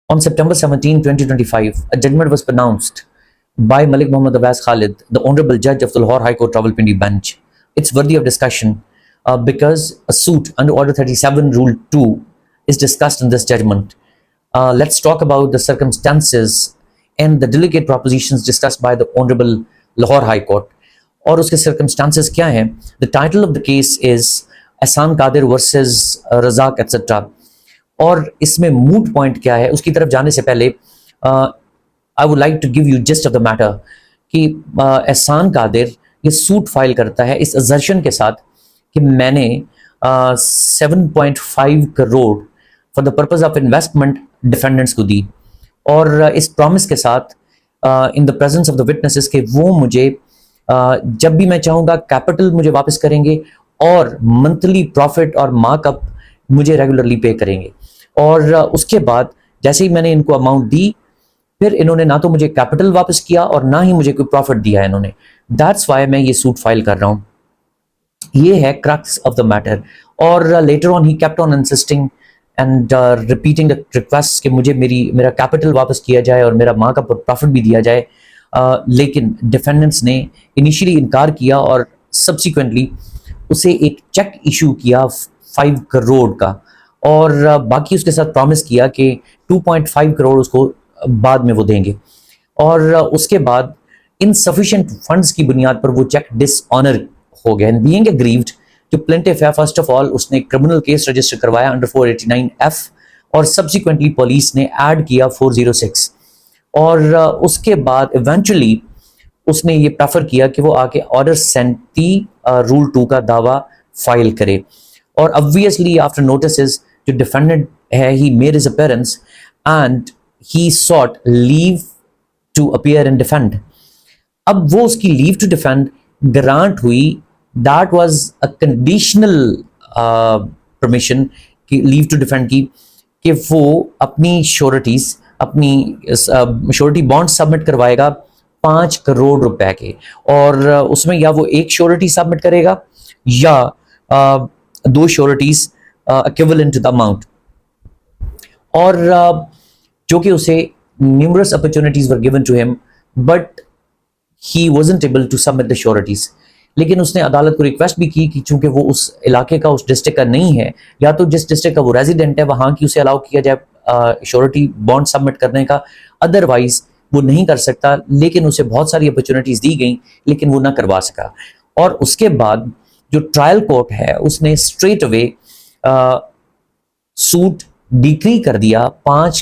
On September 17, 2025, a judgment was pronounced by Malik Muhammad Awais Khalid, the Honorable Judge of the Lahore High Court Rawalpindi Bench. It's worthy of discussion because a suit under Order 37, Rule 2 is discussed in this judgment. Let's talk about the circumstances and the delicate propositions discussed by the Honorable Lahore High Court. और उसके circumstances क्या हैं? The title of the case is Ehsan Qadir versus Razak etc. और इसमें mood point क्या है उसकी तरफ जाने से पहले I would like to give you gist of the matter कि एहसान कादिर ये सूट फाइल करता है इस असर्शन के साथ कि मैंने 7.5 crore for the purpose of investment defendants को दी और इस प्रॉमिस के साथ in the presence of the witnesses के वो मुझे जब भी मैं चाहूँगा कैपिटल मुझे वापस करेंगे और मंथली प्रॉफिट और मार्कअप मुझे रेगुलरली पे करेंगे। और उसके बाद जैसे ही मैंने इनको अमाउंट दी फिर इन्होंने ना तो मुझे कैपिटल वापस किया और ना ही मुझे कोई प्रॉफिट दिया है इन्होंने। दैट्स वाई मैं ये सूट फाइल कर रहा हूँ। ये है क्रक्स ऑफ द मैटर। और later on he kept on insisting and repeating the request कि मुझे मेरा कैपिटल वापस किया जाए और मेरा मार्कअप और प्रॉफिट भी दिया जाए। लेकिन डिफेंडेंट्स ने इनिशियली इनकार किया और सब्सिक्वेंटली उसे एक चेक इशू किया 5 करोड़ का और बाकी उसके साथ प्रॉमिस किया कि 2.5 करोड़ उसको बाद में वो देंगे। और उसके बाद इनसफिशिएंट फंड्स की बुनियाद पर वो चेक डिसऑनर हो गया। एंड बीइंग एग्रीव्ड जो प्लेंटिफ है, फर्स्ट ऑफ ऑल उसने क्रिमिनल केस रजिस्टर करवाया अंडर 489F और सब्सिक्वेंटली पुलिस ने ऐड किया 406 और उसके बाद इवेंचुअली उसने ये प्रेफर किया कि वो आके ऑर्डर 37 रूल 2 का दावा फाइल करे। और ऑब्वियसली आफ्टर नोटिस जो डिफेंडेंट है he made his appearance and he sought leave to appear and defend. अब वो उसकी लीव टू डिफेंड ग्रांट हुई। That was a conditional permission कि लीव टू डिफेंड की कि वो अपनी श्योरिटीज अपनी श्योरिटी बॉन्ड सबमिट करवाएगा 5 करोड़ रुपए के और उसमें या वो एक श्योरिटी सबमिट करेगा या 2 sureties equivalent to the amount। और जो कि उसे numerous opportunities were given to him but he wasn't able to submit the sureties। लेकिन उसने अदालत को रिक्वेस्ट भी की कि चूंकि वो उस इलाके का, उस डिस्ट्रिक्ट का नहीं है या तो जिस डिस्ट्रिक्ट का वो रेजिडेंट है वहां की उसे अलाउ किया जाए श्योरिटी बॉन्ड सबमिट करने का, अदरवाइज वो नहीं कर सकता। लेकिन उसे बहुत सारी अपॉर्चुनिटीज दी गई लेकिन वो ना करवा सका। और उसके बाद जो ट्रायल कोर्ट है उसने स्ट्रेट अवे सूट डिक्री कर दिया 5